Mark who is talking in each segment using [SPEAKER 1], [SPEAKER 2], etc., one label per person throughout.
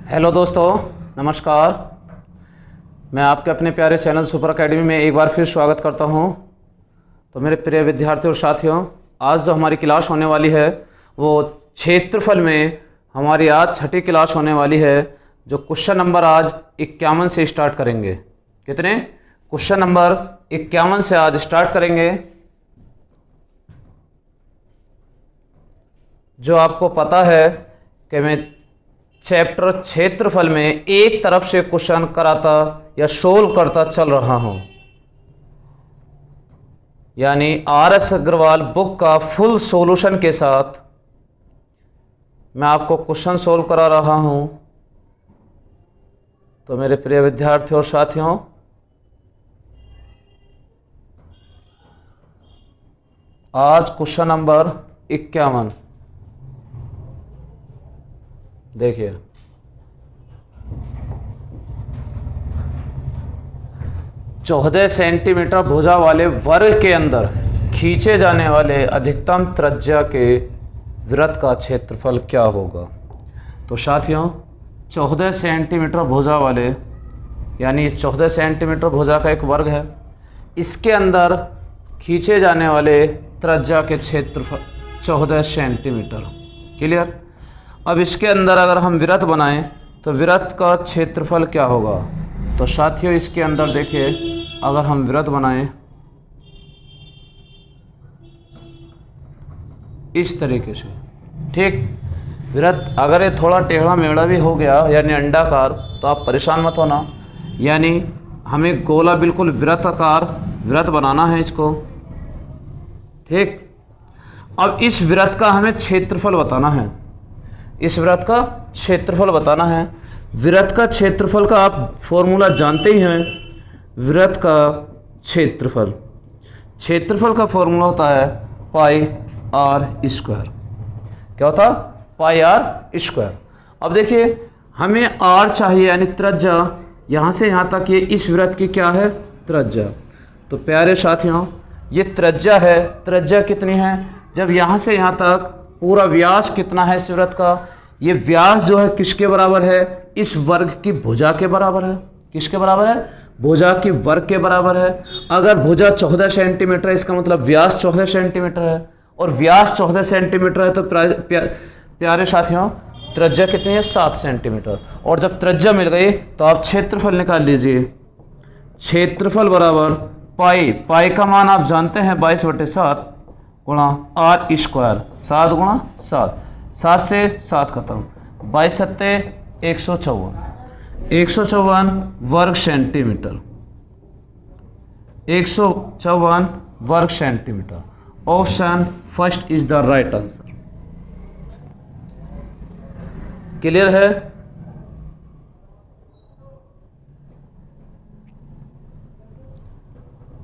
[SPEAKER 1] Hello दोस्तों, नमस्कार। मैं आपके अपने प्यारे चैनल सुपर एकेडमी में एक बार फिर स्वागत करता हूं। तो मेरे प्रिय विद्यार्थियों और साथियों, आज जो हमारी क्लास होने वाली है वो क्षेत्रफल में हमारी आज छठी क्लास होने वाली है। जो क्वेश्चन नंबर आज 51 से स्टार्ट करेंगे। कितने? क्वेश्चन नंबर 51 से आज स्टार्ट करेंगे। जो आपको पता है कि मैं चैप्टर क्षेत्रफल में एक तरफ से क्वेश्चन कराता या सोल्व करता चल रहा हूं, यानी RS अग्रवाल बुक का फुल सॉल्यूशन के साथ मैं आपको क्वेश्चन सोल्व करा रहा हूं। तो मेरे प्रिय विद्यार्थियों और साथियों, आज क्वेश्चन नंबर 51 देखिए। चौदह सेंटीमीटर भुजा वाले वर्ग के अंदर खींचे जाने वाले अधिकतम त्रिज्या के वृत्त का क्षेत्रफल क्या होगा। तो साथियों, 14 सेंटीमीटर भुजा वाले, यानी 14 सेंटीमीटर भुजा का एक वर्ग है, इसके अंदर खींचे जाने वाले त्रिज्या के क्षेत्रफल 14 सेंटीमीटर। क्लियर? अब इसके अंदर अगर हम वृत्त बनाएं तो वृत्त का क्षेत्रफल क्या होगा। तो साथियों, इसके अंदर देखिए, अगर हम वृत्त बनाएं इस तरीके से, ठीक, वृत्त अगर ये थोड़ा टेढ़ा मेढ़ा भी हो गया यानी अंडाकार, तो आप परेशान मत होना। यानी हमें गोला बिल्कुल वृत्ताकार वृत्त बनाना है इसको, ठीक। अब इस वृत्त का हमें क्षेत्रफल बताना है, इस वृत्त का क्षेत्रफल बताना है। वृत्त का क्षेत्रफल का आप फॉर्मूला जानते ही हैं। वृत्त का क्षेत्रफल, क्षेत्रफल का फॉर्मूला होता है पाई आर स्क्वायर। क्या होता? Pi r square. अब देखिए, हमें आर चाहिए, यानी त्रिज्या, यहाँ से यहाँ तक ये इस वृत्त की क्या है? त्रिज्या। तो प्यारे साथियों, ये त्रिज्या है। त्रिज्या कितनी है? जब यहाँ से यहाँ तक पूरा व्यास कितना है इस वृत्त का? ये व्यास जो है किसके बराबर है? इस वर्ग की भुजा के बराबर है। किसके बराबर है? भुजा की वर्ग के बराबर है। अगर भुजा 14 सेंटीमीटर है, इसका मतलब व्यास 14 सेंटीमीटर है, और व्यास 14 सेंटीमीटर है तो प्यारे साथियों, त्रिज्या कितनी है? 7 सेंटीमीटर। और जब त्रिज्या मिल गई तो आप क्षेत्रफल निकाल लीजिए। क्षेत्रफल बराबर पाई, पाई का मान आप जानते हैं 22/7 गुणा आर स्क्वायर, 7 गुणा 7, 7 से 7 खत्म, 22 सत्ते 154, 154 वर्ग सेंटीमीटर, 154 वर्ग centimetre. Option first is the right answer. Clear है?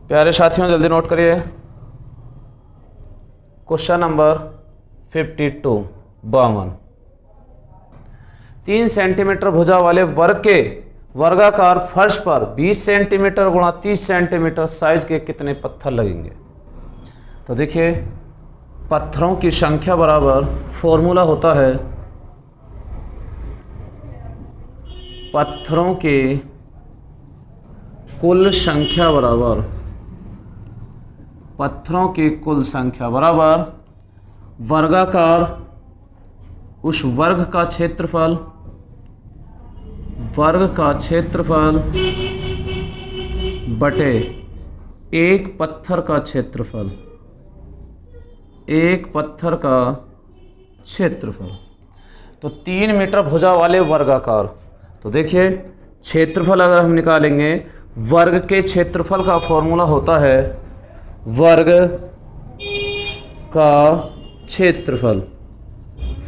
[SPEAKER 1] प्यारे साथियों, जल्दी नोट करिए। Question number 52 52। 3 सेंटीमीटर भुजा वाले वर्ग के वर्गाकार फर्श पर 20 सेंटीमीटर गुणा 30 सेंटीमीटर साइज के कितने पत्थर लगेंगे। तो देखिए, पत्थरों की संख्या बराबर फॉर्मूला होता है पत्थरों की कुल संख्या बराबर, पत्थरों की कुल संख्या बराबर वर्गाकार उस वर्ग का क्षेत्रफल, वर्ग का क्षेत्रफल बटे एक पत्थर का क्षेत्रफल, एक पत्थर का क्षेत्रफल। तो 3 मीटर भुजा वाले वर्गाकार। तो देखिए, क्षेत्रफल अगर हम निकालेंगे, वर्ग के क्षेत्रफल का फॉर्मूला होता है वर्ग का क्षेत्रफल,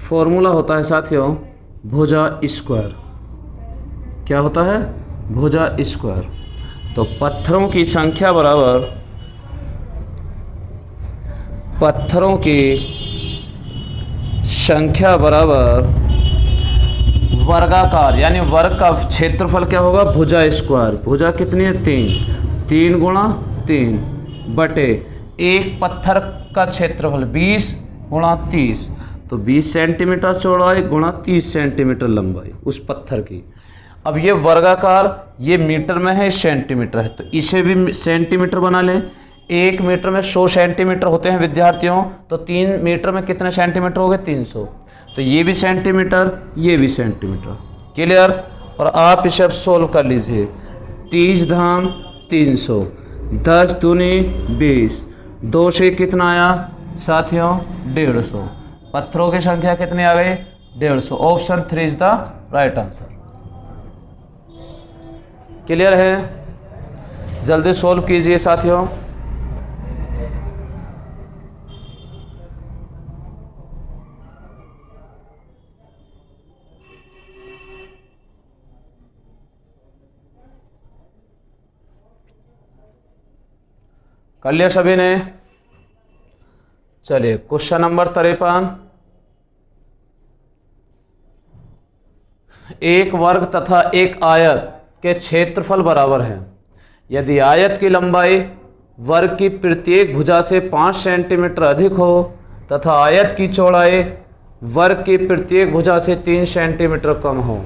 [SPEAKER 1] फॉर्मूला होता है साथियों भुजा स्क्वायर। क्या होता है? भुजा स्क्वायर। तो पत्थरों की संख्या बराबर, पत्थरों की संख्या बराबर वर्गाकार, यानी वर्ग का क्षेत्रफल क्या होगा? भुजा स्क्वायर। भुजा कितनी है? 3, 3 गुणा 3 बटे एक पत्थर का क्षेत्रफल 20 गुणा 30, तो 20 सेंटीमीटर चौड़ाई गुणा 30 सेंटीमीटर लंबाई उस पत्थर की। अब ये वर्गाकार, ये मीटर में है, सेंटीमीटर है, तो इसे भी सेंटीमीटर बना लें। 1 मीटर में 100 सेंटीमीटर होते हैं विद्यार्थियों, तो 3 मीटर में कितने सेंटीमीटर हो गए? 300। तो ये भी सेंटीमीटर, ये भी सेंटीमीटर। क्लियर? और आप इसे अब सोल्व कर लीजिए। 30 धाम 300, 10 दूनी 20, 2 से कितना आया साथियों? 150। पत्थरों की संख्या कितनी आ गई? 150। Option 3 is the right answer. Clear है? जल्दी सोल्व कीजिए साथियों। कर लिया सभी ने? चलिए क्वेश्चन नंबर 53। एक वर्ग तथा एक आयत के क्षेत्रफल बराबर है यदि आयत की लंबाई वर्ग की प्रत्येक भुजा से 5 सेंटीमीटर अधिक हो तथा आयत की चौड़ाई वर्ग की प्रत्येक भुजा से 3 सेंटीमीटर कम हो,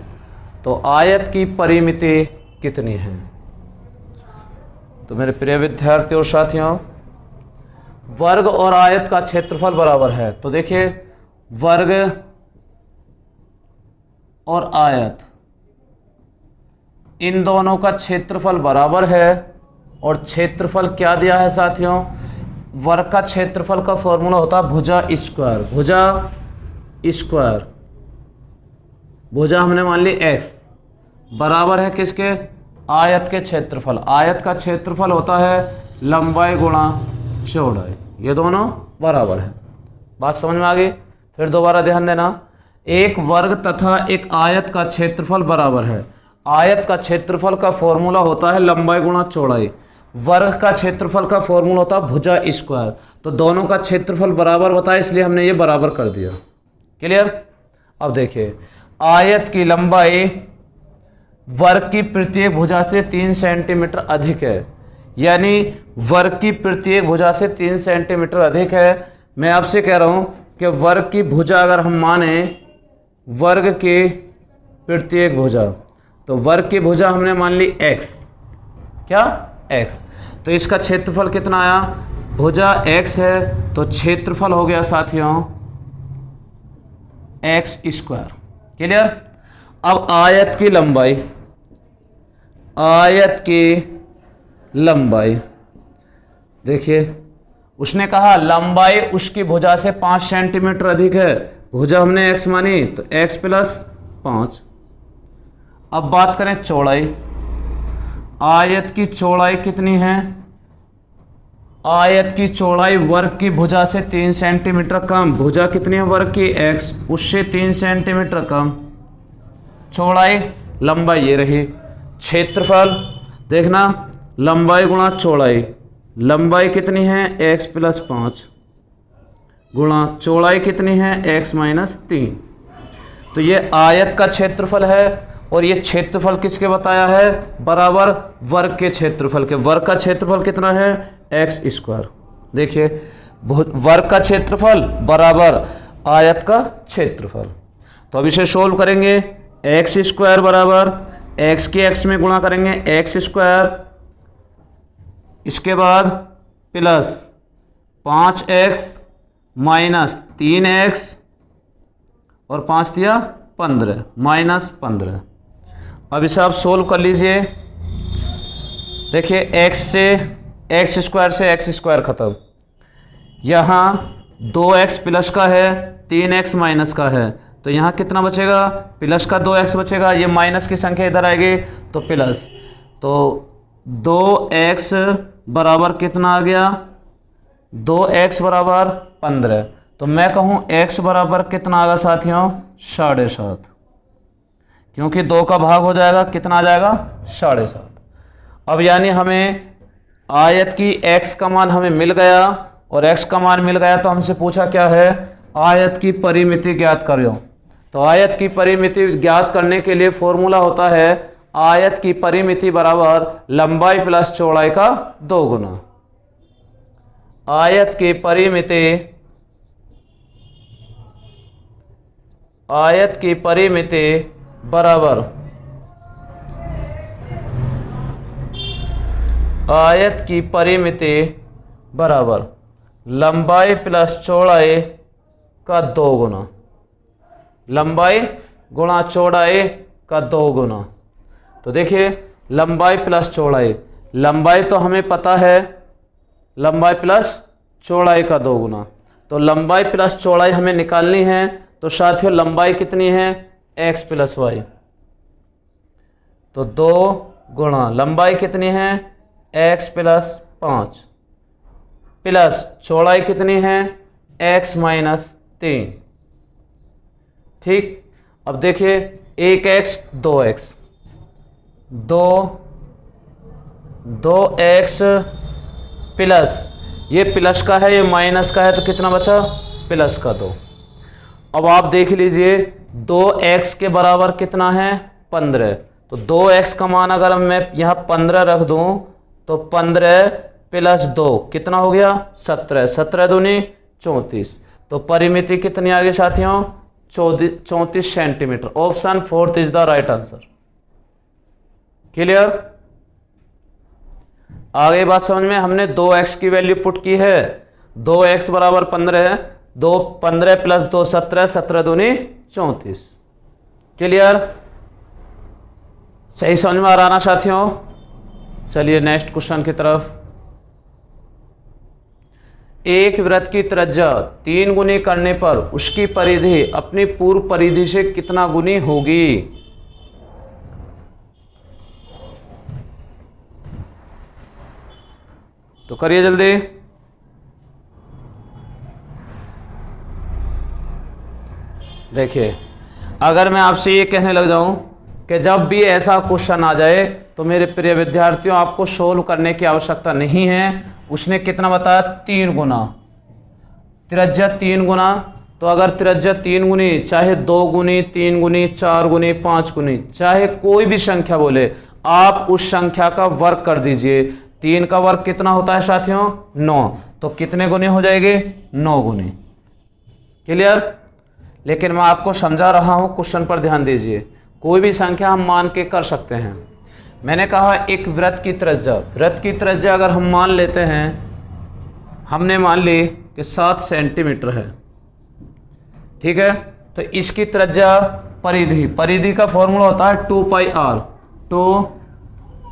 [SPEAKER 1] तो आयत की परिमिति कितनी है? तो मेरे प्रिय विद्यार्थियों और साथियों, वर्ग और आयत का क्षेत्रफल बराबर है, तो देखिए वर्ग और आयत इन दोनों का क्षेत्रफल बराबर है। और क्षेत्रफल क्या दिया है साथियों? वर्ग का क्षेत्रफल का फॉर्मूला होता है भुजा स्क्वायर। भुजा स्क्वायर, भुजा हमने मान ली x, बराबर है किसके? आयत के क्षेत्रफल। आयत का क्षेत्रफल होता है लंबाई गुणा चौड़ाई, ये दोनों बराबर है। बात समझ में आ गई? फिर दोबारा ध्यान देना, एक वर्ग तथा एक आयत का क्षेत्रफल बराबर है। आयत का क्षेत्रफल का फॉर्मूला होता है लंबाई गुणा चौड़ाई, वर्ग का क्षेत्रफल का फॉर्मूला होता है भुजा स्क्वायर। तो दोनों का क्षेत्रफल बराबर होता है, इसलिए हमने ये बराबर कर दिया। क्लियर? अब देखिए, आयत की लंबाई वर्ग की प्रत्येक भुजा से 3 सेंटीमीटर अधिक है, यानी वर्ग की प्रत्येक भुजा से 3 सेंटीमीटर अधिक है। मैं आपसे कह रहा हूं कि वर्ग की भुजा अगर हम माने वर्ग के प्रत्येक भुजा, तो वर्ग की भुजा हमने मान ली x, क्या x, तो इसका क्षेत्रफल कितना आया? भुजा x है तो क्षेत्रफल हो गया साथियों x स्क्वायर। क्लियर? अब आयत की लंबाई, आयत की लंबाई देखिए, उसने कहा लंबाई उसकी भुजा से 5 सेंटीमीटर अधिक है, भुजा हमने x मानी तो x प्लस 5। अब बात करें चौड़ाई, आयत की चौड़ाई कितनी है? आयत की चौड़ाई वर्ग की भुजा से 3 सेंटीमीटर कम। भुजा कितनी है वर्ग की? x, उससे 3 सेंटीमीटर कम। चौड़ाई, लंबाई ये रही। क्षेत्रफल देखना, लंबाई गुणा चौड़ाई, लंबाई कितनी है? x प्लस 5 गुणा चौड़ाई कितनी है? x minus 3। तो ये आयत का क्षेत्रफल है और ये क्षेत्रफल किसके बताया है? बराबर वर्ग के क्षेत्रफल के। वर्ग का क्षेत्रफल कितना है? x square. देखिए वर्ग का क्षेत्रफल बराबर आयत का क्षेत्रफल। तो अब इसे सोल्व करेंगे, x स्क्वायर बराबर x के x में गुणा करेंगे x स्क्वायर, इसके बाद प्लस 5x माइनस 3x और 5 दिया 15 माइनस 15। अब इसे आप सोल्व कर लीजिए। देखिए x से x स्क्वायर से x स्क्वायर खत्म, यहाँ 2x प्लस का है 3x माइनस का है, तो यहाँ कितना बचेगा? प्लस का 2x बचेगा, ये माइनस की संख्या इधर आएगी तो प्लस, तो 2x बराबर कितना आ गया? 2x बराबर 15। तो मैं कहूँ x बराबर कितना आ गया साथियों? 7.5, क्योंकि 2 का भाग हो जाएगा, कितना आ जाएगा? 7.5। अब यानी हमें आयत की x का मान हमें मिल गया, और x का मान मिल गया तो हमसे पूछा क्या है? आयत की परिमिति ज्ञात करो। तो आयत की परिमिति ज्ञात करने के लिए फॉर्मूला होता है आयत की परिमिति बराबर लंबाई प्लस चौड़ाई का 2 गुना। आयत की परिमिति आयत की परिमिति बराबर आयत की परिमिति बराबर लंबाई प्लस चौड़ाई का 2 गुना, लंबाई गुणा चौड़ाई का 2 गुना। तो देखिए लंबाई प्लस चौड़ाई, लंबाई तो हमें पता है, लंबाई प्लस चौड़ाई का 2 गुना। तो लंबाई प्लस चौड़ाई हमें निकालनी है। तो साथियों लंबाई कितनी है, x प्लस वाई, तो 2 गुणा लंबाई कितनी है, x प्लस 5 प्लस चौड़ाई कितनी है, x माइनस 3। ठीक, अब देखिए 1x 2x, 2x प्लस, ये प्लस का है ये माइनस का है, तो कितना बचा, प्लस का 2। अब आप देख लीजिए 2x के बराबर कितना है, 15। तो 2x का मान अगर मैं यहाँ 15 रख दूं तो 15 प्लस 2 कितना हो गया, 17, 17 दूनी 34। तो परिमिति कितनी आ गई साथियों, 34 centimetre. Option 4 is the right answer. Clear, आगे बात समझ में। हमने 2x की वैल्यू पुट की है, 2x बराबर 15 है, 15 प्लस 2 17, 17 दूनी 34। क्लियर, सही समझ में आ रहा ना साथियों। चलिए नेक्स्ट क्वेश्चन की तरफ। एक वृत्त की त्रिज्या 3 गुनी करने पर उसकी परिधि अपनी पूर्व परिधि से कितना गुनी होगी। तो करिए जल्दी। देखिए अगर मैं आपसे ये कहने लग जाऊं कि जब भी ऐसा क्वेश्चन आ जाए तो मेरे प्रिय विद्यार्थियों आपको सोल्व करने की आवश्यकता नहीं है। उसने कितना बताया, 3 गुना, त्रिज्या 3 गुना। तो अगर त्रिज्या 3 गुनी, चाहे 2 गुनी, 3 गुनी, 4 गुनी, 5 गुनी, चाहे कोई भी संख्या बोले, आप उस संख्या का वर्ग कर दीजिए। 3 का वर्ग कितना होता है साथियों, 9। तो कितने गुनी हो जाएगी, 9 गुनी। क्लियर, लेकिन मैं आपको समझा रहा हूं, क्वेश्चन पर ध्यान दीजिए। कोई भी संख्या हम मान के कर सकते हैं। मैंने कहा एक वृत्त की त्रिज्या, वृत्त की त्रिज्या अगर हम मान लेते हैं, हमने मान ली कि 7 सेंटीमीटर है, ठीक है। तो इसकी त्रिज्या परिधि, परिधि का फॉर्मूला होता है 2 पाई आर। 2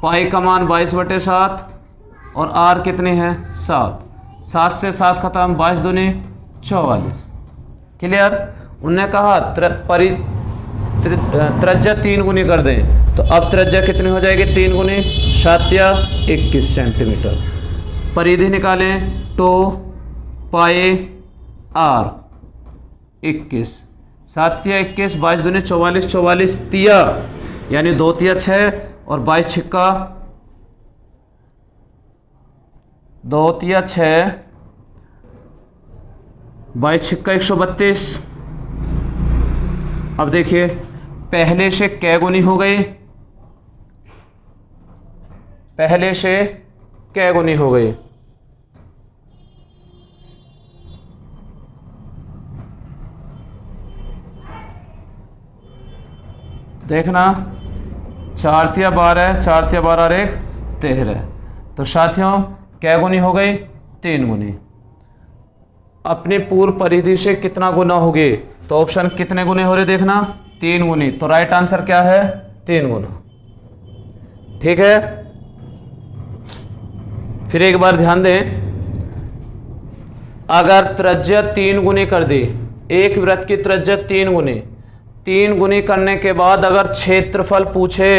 [SPEAKER 1] पाई का मान 22/7 और आर कितनी है, 7। 7 से 7 खत्म, 22 दूनी 44। क्लियर, उन्होंने कहा त्रिज्या 3 गुनी कर दें, तो अब त्रिज्या कितनी हो जाएगी, 3 गुनी, 7 या 21 सेंटीमीटर। परिधि निकालें, 2 पाई आर 21, 7 या 21, 22 दूनी 44, 44 तिया यानी 2 तिया 6 और 22 छिक्का 2 तिया 6, 22 छिक्का 132। अब देखिए पहले से कै गुनी हो गई, पहले से कै गुनी हो गई। देखना 4 तिया 12, 4 तिया 12 और 1 13। तो साथियों कै गुनी हो गई, 3 गुनी। अपनी पूर्व परिधि से कितना गुना होगी, तो ऑप्शन कितने गुने हो रहे देखना, 3 गुनी। तो राइट आंसर क्या है, 3 गुना। ठीक है, फिर एक बार ध्यान दें, अगर त्रिज्या 3 गुनी कर दी, एक वृत्त की त्रिज्या 3 गुनी, 3 गुनी करने के बाद अगर क्षेत्रफल पूछे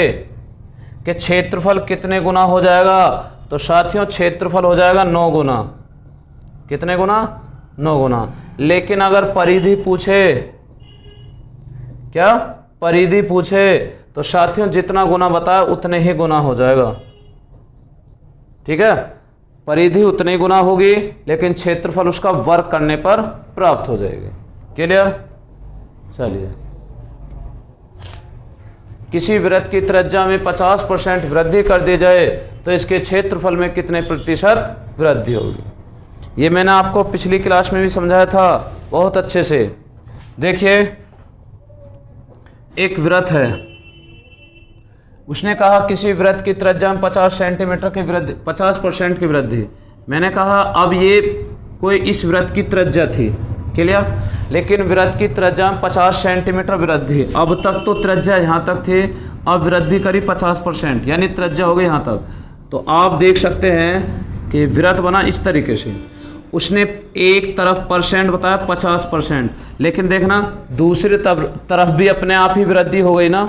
[SPEAKER 1] कि क्षेत्रफल कितने गुना हो जाएगा, तो साथियों क्षेत्रफल हो जाएगा 9 गुना। कितने गुना, 9 गुना। लेकिन अगर परिधि पूछे, क्या परिधि पूछे, तो साथियों जितना गुना बताया उतने ही गुना हो जाएगा। ठीक है, परिधि उतनी गुना होगी लेकिन क्षेत्रफल उसका वर्ग करने पर प्राप्त हो जाएगी। क्लियर, चलिए। किसी वृत्त की त्रिज्या में 50% वृद्धि कर दी जाए तो इसके क्षेत्रफल में कितने प्रतिशत वृद्धि होगी। ये मैंने आपको पिछली क्लास में भी समझाया था बहुत अच्छे से। देखिए एक वृत्त है, उसने कहा किसी वृत्त की त्रिज्या में 50 सेंटीमीटर की वृद्धि, 50% की वृद्धि। मैंने कहा अब ये कोई इस वृत्त की त्रिज्या थी, क्लियर, लेकिन वृत्त की त्रिज्या में 50 सेंटीमीटर वृद्धि। अब तक तो त्रिज्या यहाँ तक थी, अब वृद्धि करी 50%, यानी त्रिज्या हो गई यहाँ तक। तो आप देख सकते हैं कि वृत्त बना इस तरीके से। उसने एक तरफ परसेंट बताया 50%, लेकिन देखना दूसरी तरफ भी अपने आप ही वृद्धि हो गई ना।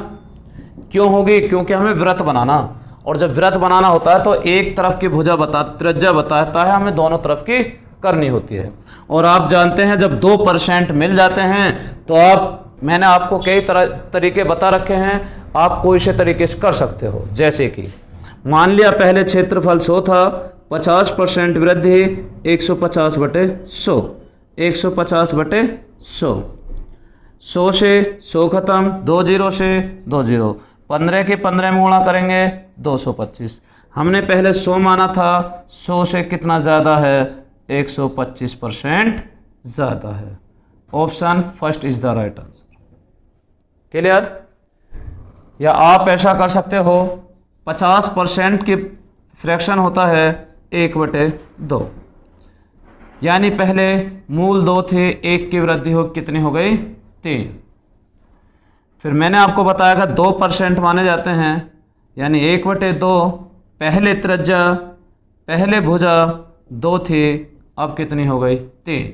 [SPEAKER 1] क्यों होगी? क्योंकि हमें वृत्त बनाना, और जब वृत्त बनाना होता है तो एक तरफ की भुजा त्रिज्या बताता है, हमें दोनों तरफ की करनी होती है। और आप जानते हैं जब 2% मिल जाते हैं तो मैंने आपको कई तरीके बता रखे हैं, आप कोई से तरीके से कर सकते हो। जैसे कि मान लिया पहले क्षेत्रफल 100 था, 50% वृद्धि 150/100, 150/100, 100 से 100 खत्म, 2 0 से 2 0, 15 के 15 में गुणा करेंगे 225। हमने पहले 100 माना था, 100 से कितना ज़्यादा है? 125% ज़्यादा है। Option first is the right answer. Clear? या आप ऐसा कर सकते हो, 50% की फ्रैक्शन होता है 1/2, यानी पहले मूल 2 थे, 1 की वृद्धि हो कितनी हो गई? 3। फिर मैंने आपको बताया था 2% माने जाते हैं, यानी 1/2, पहले त्रिज्या पहले भुजा 2 थी, अब कितनी हो गई? 3।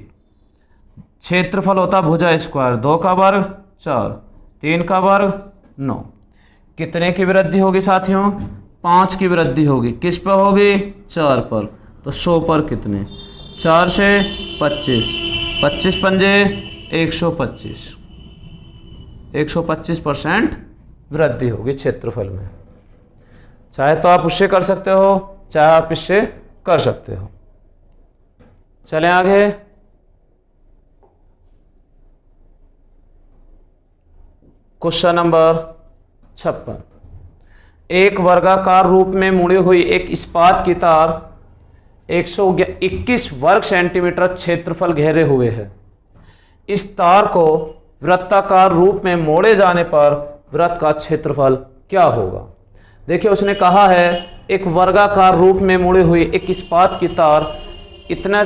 [SPEAKER 1] क्षेत्रफल होता भुजा स्क्वायर, 2 का वर्ग 4, 3 का वर्ग 9। कितने की वृद्धि होगी साथियों? 5 की वृद्धि होगी। किस पर होगी? 4 पर। तो 100 पर कितने? 4 से 25, 25 पंजे 125, 125% वृद्धि होगी क्षेत्रफल में। चाहे तो आप उससे कर सकते हो, चाहे आप इससे कर सकते हो। चलें आगे। Question number 56। एक वर्गाकार रूप में मुड़ी हुई एक इस्पात की तार 121 वर्ग सेंटीमीटर क्षेत्रफल घेरे हुए है। इस तार को वृत्ताकार रूप में मोड़े जाने पर वृत्त का क्षेत्रफल क्या होगा? देखिए उसने कहा है एक वर्गाकार रूप में मुड़ी हुई एक इस्पात की तार इतना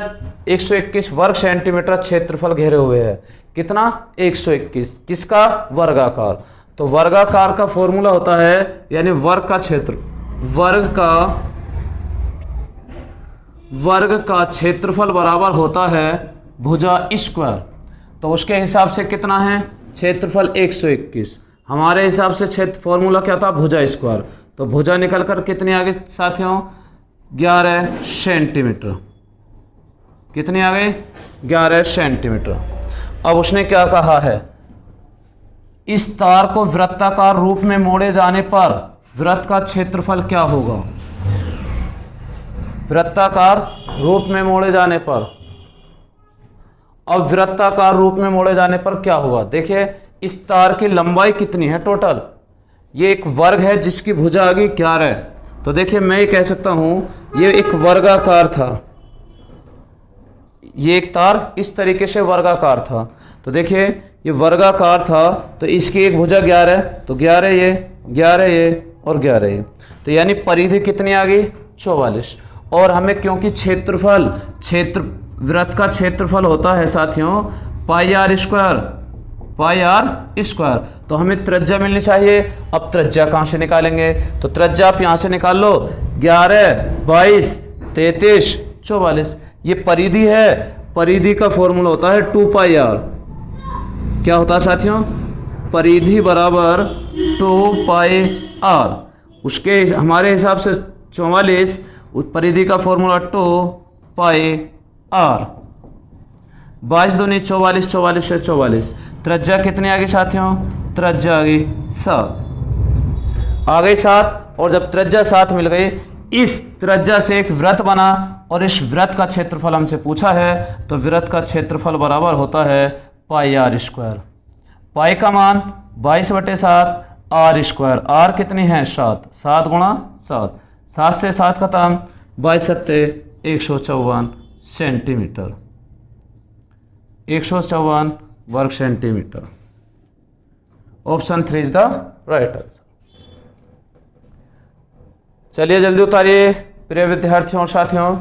[SPEAKER 1] 121 वर्ग सेंटीमीटर क्षेत्रफल घेरे हुए है। कितना? 121। किसका? वर्गाकार। तो वर्गाकार का फॉर्मूला होता है, यानी वर्ग का क्षेत्र, वर्ग का क्षेत्रफल बराबर होता है भुजा स्क्वायर। तो उसके हिसाब से कितना है? क्षेत्रफल 121। हमारे हिसाब से क्षेत्र फॉर्मूला क्या था? भुजा स्क्वायर। तो भुजा निकल कर कितनी आ गई साथियों? 11 सेंटीमीटर। कितनी आ गई? 11 सेंटीमीटर। अब उसने क्या कहा है? इस तार को वृत्ताकार रूप में मोड़े जाने पर वृत्त का क्षेत्रफल क्या होगा? वृत्ताकार रूप में मोड़े जाने पर, अब वृत्ताकार रूप में मोड़े जाने पर क्या होगा? देखिए इस तार की लंबाई कितनी है टोटल? ये एक वर्ग है जिसकी भुजा आ गई 11। तो देखिए मैं ये कह सकता हूं ये एक वर्गाकार था, ये एक तार इस तरीके से वर्गाकार था। तो देखिए ये वर्गाकार था, तो इसकी एक भुजा 11, तो 11 ये, 11 ये और 11 ये, तो यानी परिधि कितनी आ गई? 44। और हमें क्योंकि वृत्त का क्षेत्रफल होता है साथियों पाई आर स्क्वायर, तो हमें त्रिज्या मिलनी चाहिए। अब त्रिज्या कहाँ से निकालेंगे? तो त्रिज्या आप यहाँ से निकाल लो, 11, 22, 33, 44। ये परिधि है, परिधि का फॉर्मूला होता है 2πr। क्या होता है साथियों? परिधि बराबर 2πr। उसके हमारे हिसाब से 44, उस परिधि का फॉर्मूला 2πr। 22 दूनी 44, 44 से 44। त्रिज्या कितनी आ गई साथियों? त्रिज्या आ गई 7। आ गई 7। और जब त्रिज्या 7 मिल गई, इस त्रिज्या से एक वृत्त बना और इस वृत्त का क्षेत्रफल हमसे पूछा है, तो वृत्त का क्षेत्रफल बराबर होता है पाई आर स्क्वायर। पाई का मान 22/7, आर स्क्वायर, आर कितनी है? 7, 7 गुणा 7, 7 से 7 खत्म, 22 सत्ते 154 सेंटीमीटर, 154 वर्ग centimetre. Option 3 is the right answer. चलिए जल्दी उतारिए प्रिय विद्यार्थियों और साथियों।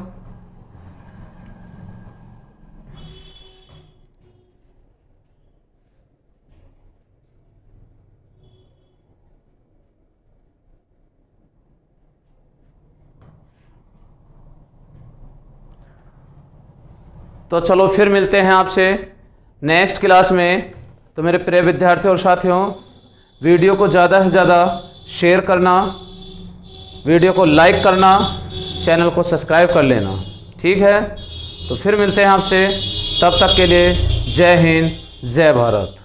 [SPEAKER 1] तो चलो फिर मिलते हैं आपसे नेक्स्ट क्लास में। तो मेरे प्रिय विद्यार्थियों और साथियों, वीडियो को ज़्यादा से ज़्यादा शेयर करना, वीडियो को लाइक करना, चैनल को सब्सक्राइब कर लेना, ठीक है। तो फिर मिलते हैं आपसे, तब तक के लिए जय हिंद, जय भारत।